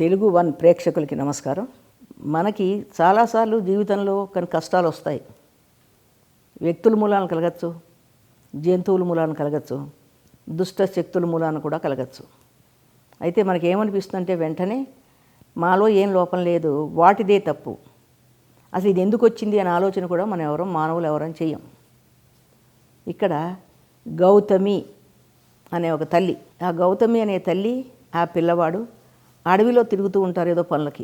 Telugu one ప్రేక్షకులకి నమస్కారం. మనకి చాలాసార్లు జీవితంలో కొన్ని కష్టాలు వస్తాయి. వ్యక్తుల మూలాన కలగచ్చు, జంతువుల మూలాన కలగచ్చు, దుష్ట శక్తుల మూలాన కూడా కలగచ్చు. అయితే మనకి ఏమనిపిస్తుందంటే వెంటనే మాలో ఏం లోపం లేదు, వాటిదే తప్పు, అసలు ఇది ఎందుకు వచ్చింది అనే ఆలోచన కూడా మనం మానవులు ఎవరం చెయ్యం. ఇక్కడ గౌతమి అనే ఒక తల్లి, ఆ గౌతమి అనే తల్లి, ఆ పిల్లవాడు అడవిలో తిరుగుతూ ఉంటారు ఏదో పనులకి,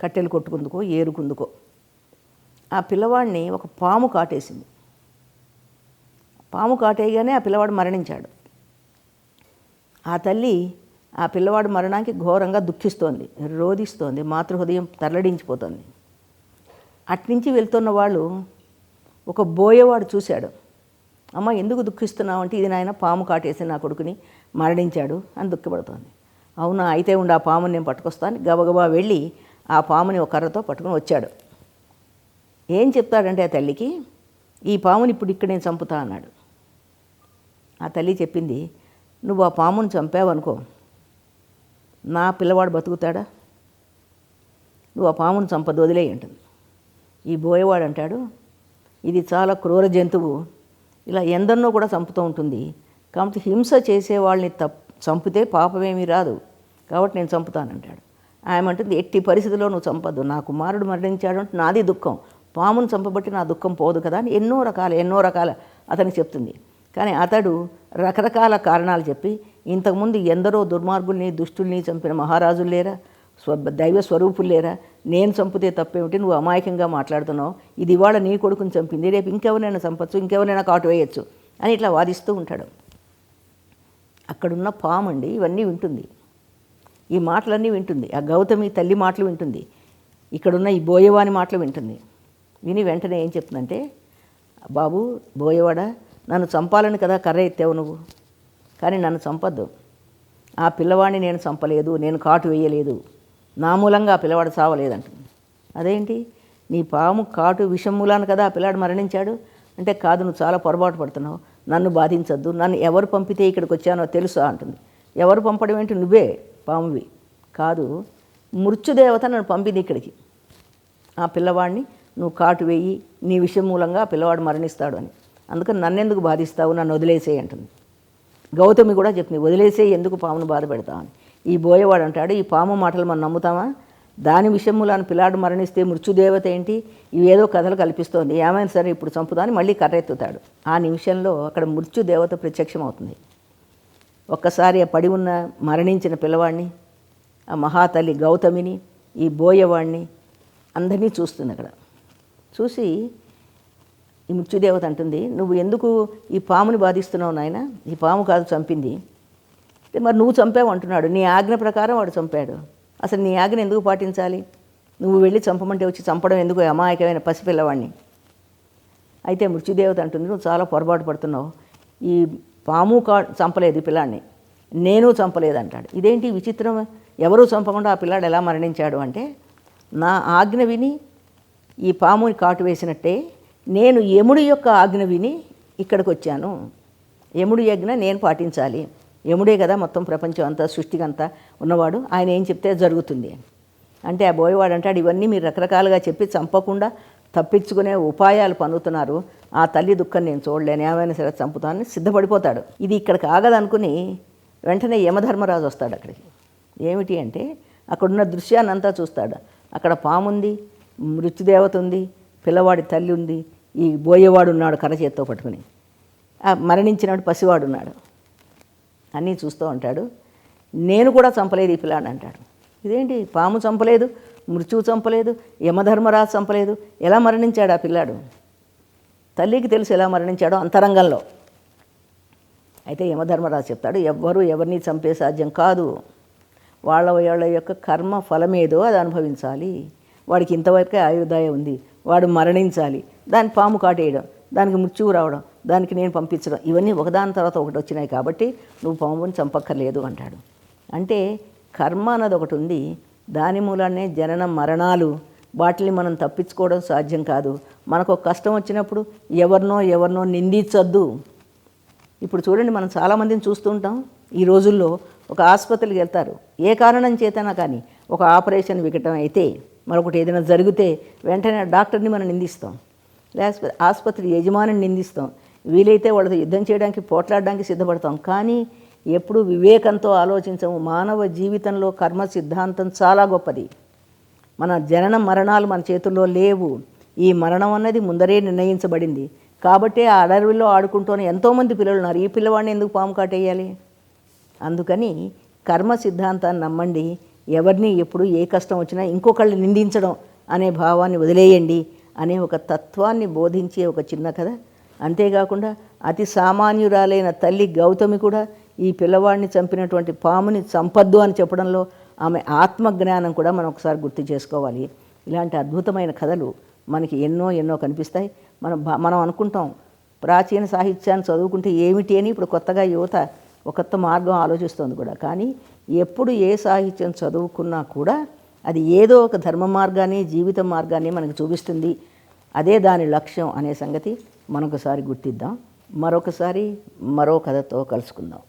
కట్టెలు కొట్టుకుందుకో ఏరుకుందుకో. ఆ పిల్లవాడిని ఒక పాము కాటేసింది. పాము కాటేయగానే ఆ పిల్లవాడు మరణించాడు. ఆ తల్లి ఆ పిల్లవాడు మరణానికి ఘోరంగా దుఃఖిస్తోంది, రోధిస్తోంది, మాతృహృదయం తరలడించిపోతుంది. అట్నుంచి వెళ్తున్న వాళ్ళు ఒక బోయేవాడు చూశాడు. అమ్మ ఎందుకు దుఃఖిస్తున్నావు అంటే, ఇది నాయన పాము కాటేసి నా కొడుకుని మరణించాడు అని దుఃఖపడుతోంది. అవునా, అయితే ఉండి ఆ పాముని నేను పట్టుకొస్తాను. గబగబా వెళ్ళి ఆ పాముని ఒక కర్రతో పట్టుకుని వచ్చాడు. ఏం చెప్తాడంటే ఆ తల్లికి, ఈ పాముని ఇప్పుడు ఇక్కడ నేను చంపుతా అన్నాడు. ఆ తల్లి చెప్పింది, నువ్వు ఆ పాముని చంపావనుకో, నా పిల్లవాడు బతుకుతాడా? నువ్వు ఆ పాముని చంపదు, వదిలేయి అంటుంది. ఈ బోయేవాడు అంటాడు, ఇది చాలా క్రూర జంతువు, ఇలా ఎందరినో కూడా చంపుతూ ఉంటుంది, కాబట్టి హింస చేసేవాళ్ళని చంపితే పాపమేమీ రాదు, కాబట్టి నేను చంపుతానంటాడు. ఆమె అంటుంది, ఎట్టి పరిస్థితిలో నువ్వు చంపద్దు, నా కుమారుడు మరణించాడు అంటే నాది దుఃఖం, పామును చంపబట్టి నా దుఃఖం పోదు కదా అని ఎన్నో రకాల అతనికి చెప్తుంది. కానీ అతడు రకరకాల కారణాలు చెప్పి, ఇంతకుముందు ఎందరో దుర్మార్గుల్ని దుష్టుల్ని చంపిన మహారాజులు లేరా, దైవ స్వరూపులు లేరా, నేను చంపితే తప్పేమిటి, నువ్వు అమాయకంగా మాట్లాడుతున్నావు, ఇది ఇవాళ నీ కొడుకుని చంపింది, రేపు ఇంకెవరైనా చంపచ్చు, ఇంకెవరైనా కాటు వేయచ్చు అని ఇట్లా వాదిస్తూ ఉంటాడు. అక్కడున్న పాము అండి ఇవన్నీ వింటుంది, ఈ మాటలన్నీ వింటుంది, ఆ గౌతమి తల్లి మాటలు వింటుంది, ఇక్కడున్న ఈ బోయేవాని మాటలు వింటుంది. విని వెంటనే ఏం చెప్తుందంటే, బాబు బోయేవాడా, నన్ను చంపాలని కదా కర్ర ఎత్తావు నువ్వు, కానీ నన్ను చంపద్దు, ఆ పిల్లవాడిని నేను చంపలేదు, నేను కాటు వేయలేదు, నా మూలంగా ఆ పిల్లవాడు చావలేదంటుంది. అదేంటి, నీ పాము కాటు విషం మూలాన కదా ఆ పిల్లాడు మరణించాడు అంటే, కాదు, నువ్వు చాలా పొరపాటు పడుతున్నావు, నన్ను బాధించద్దు, నన్ను ఎవరు పంపితే ఇక్కడికి వచ్చానో తెలుసా అంటుంది. ఎవరు పంపడం ఏంటి, నువ్వే పామువి, కాదు, మృత్యుదేవత నన్ను పంపింది ఇక్కడికి, ఆ పిల్లవాడిని నువ్వు కాటు వేయి, నీ విషయం మూలంగా ఆ పిల్లవాడు మరణిస్తాడు అని, అందుకని నన్నెందుకు బాధిస్తావు, నన్ను వదిలేసేయి అంటుంది. గౌతమి కూడా చెప్తుంది, వదిలేసే ఎందుకు పామును బాధ పెడతామని. ఈ బోయేవాడు అంటాడు, ఈ పాము మాటలు మనం నమ్ముతామా, దాని విషయములను పిల్లాడు మరణిస్తే మృత్యుదేవత ఏంటి, ఇవేదో కథలు కల్పిస్తోంది, ఏమైనా సరే ఇప్పుడు చంపుతాని మళ్ళీ కర్రెత్తుతాడు. ఆ నిమిషంలో అక్కడ మృత్యుదేవత ప్రత్యక్షం అవుతుంది. ఒక్కసారి ఆ పడి ఉన్న మరణించిన పిల్లవాడిని, ఆ మహాతల్లి గౌతమిని, ఈ బోయేవాడిని అందరినీ చూస్తుంది. అక్కడ చూసి ఈ మృత్యుదేవత అంటుంది, నువ్వు ఎందుకు ఈ పాముని బాధిస్తున్నావు నాయన, ఈ పాము కాదు చంపింది, మరి నువ్వు చంపావు అంటున్నాడు, నీ ఆజ్ఞ ప్రకారం వాడు చంపాడు, అసలు నీ ఆజ్ఞ ఎందుకు పాటించాలి, నువ్వు వెళ్ళి చంపమంటే వచ్చి చంపడం ఎందుకు అమాయకమైన పసిపిల్లవాడిని. అయితే మృత్యుదేవత అంటుంది, నువ్వు చాలా పొరపాటు పడుతున్నావు, ఈ పాము చంపలేదు ఈ పిల్లాడిని, నేను చంపలేదు అంటాడు. ఇదేంటి విచిత్రం, ఎవరూ చంపకుండా ఆ పిల్లాడు ఎలా మరణించాడు అంటే, నా ఆజ్ఞ విని ఈ పాముని కాటు వేసినట్టే నేను యముడి యొక్క ఆజ్ఞ విని ఇక్కడికి వచ్చాను, యముడి ఆజ్ఞ నేను పాటించాలి, యముడే కదా మొత్తం ప్రపంచం అంతా సృష్టికంతా ఉన్నవాడు, ఆయన ఏం చెప్తే జరుగుతుంది అంటే, ఆ బోయేవాడు అంటాడు, ఇవన్నీ మీరు రకరకాలుగా చెప్పి చంపకుండా తప్పించుకునే ఉపాయాలు పన్నుతున్నారు, ఆ తల్లి దుఃఖం నేను చూడలేను, ఏమైనా సరే చంపుతానని సిద్ధపడిపోతాడు. ఇది ఇక్కడికి ఆగదనుకుని వెంటనే యమధర్మరాజు వస్తాడు అక్కడికి. ఏమిటి అంటే, అక్కడున్న దృశ్యాన్ని అంతా చూస్తాడు. అక్కడ పాముంది, మృత్యుదేవత ఉంది, పిల్లవాడి తల్లి ఉంది, ఈ బోయేవాడు ఉన్నాడు కర్ర చేత్తో పట్టుకుని, ఆ మరణించినాడు పసివాడు ఉన్నాడు, అన్నీ చూస్తూ ఉంటాడు. నేను కూడా చంపలేదు ఈ పిల్లాడిని అంటాడు. ఇదేంటి, పాము చంపలేదు, మృత్యువు చంపలేదు, యమధర్మరాజు చంపలేదు, ఎలా మరణించాడు ఆ పిల్లాడు? తల్లికి తెలుసు ఎలా మరణించాడో అంతరంగంలో. అయితే యమధర్మరాజు చెప్తాడు, ఎవ్వరూ ఎవరిని చంపే సాధ్యం కాదు, వాళ్ళ యొక్క కర్మ ఫలమేదో అది అనుభవించాలి, వాడికి ఇంతవరకే ఆయుర్దాయం ఉంది, వాడు మరణించాలి, దాని పాము కాటేయడం, దానికి మృత్యువు రావడం, దానికి నేను పంపించడం, ఇవన్నీ ఒకదాని తర్వాత ఒకటి వచ్చినాయి కాబట్టి నువ్వు పాముని చంపక్కర్లేదు అంటాడు. అంటే కర్మ అన్నది ఒకటి ఉంది, దాని మూలానే జనన మరణాలు, వాటిని మనం తప్పించుకోవడం సాధ్యం కాదు. మనకు ఒక కష్టం వచ్చినప్పుడు ఎవరినో నిందించొద్దు. ఇప్పుడు చూడండి, మనం చాలామందిని చూస్తూ ఉంటాం. ఈ రోజుల్లో ఒక ఆసుపత్రికి వెళ్తారు, ఏ కారణం చేతనా కానీ ఒక ఆపరేషన్ వికటం అయితే, మరొకటి ఏదైనా జరిగితే వెంటనే డాక్టర్ని మనం నిందిస్తాం, లేకపోతే ఆసుపత్రి యజమానిని నిందిస్తాం, వీలైతే వాళ్ళతో యుద్ధం చేయడానికి పోట్లాడడానికి సిద్ధపడతాం. కానీ ఎప్పుడు వివేకంతో ఆలోచించము. మానవ జీవితంలో కర్మ సిద్ధాంతం చాలా గొప్పది. మన జనన మరణాలు మన చేతుల్లో లేవు. ఈ మరణం అన్నది ముందరే నిర్ణయించబడింది. కాబట్టి ఆ అడవిలో ఆడుకుంటూనే ఎంతోమంది పిల్లలు ఉన్నారు. ఈ పిల్లవాడిని ఎందుకు పాము కాటేయాలి? అందుకని కర్మ సిద్ధాంతాన్ని నమ్మండి. ఎవరిని ఎప్పుడు ఏ కష్టం వచ్చినా ఇంకొకళ్ళని నిందించడం అనే భావాన్ని వదిలేయండి అనే ఒక తత్వాన్ని బోధించే ఒక చిన్న కథ. అంతేకాకుండా అతి సామాన్యురాలైన తల్లి గౌతమి కూడా ఈ పిల్లవాడిని చంపినటువంటి పాముని చంపద్దు అని చెప్పడంలో ఆమె ఆత్మజ్ఞానం కూడా మనం ఒకసారి గుర్తు చేసుకోవాలి. ఇలాంటి అద్భుతమైన కథలు మనకి ఎన్నో కనిపిస్తాయి. మనం అనుకుంటాం ప్రాచీన సాహిత్యాన్ని చదువుకుంటే ఏమిటి అని. ఇప్పుడు కొత్తగా యువత ఒక కొత్త మార్గం ఆలోచిస్తుంది కూడా. కానీ ఎప్పుడు ఏ సాహిత్యం చదువుకున్నా కూడా అది ఏదో ఒక ధర్మ మార్గాన్ని, జీవిత మార్గాన్ని మనకు చూపిస్తుంది. అదే దాని లక్ష్యం అనే సంగతి మనొకసారి గుర్తిద్దాం. మరొకసారి మరో కథతో కలుసుకుందాం.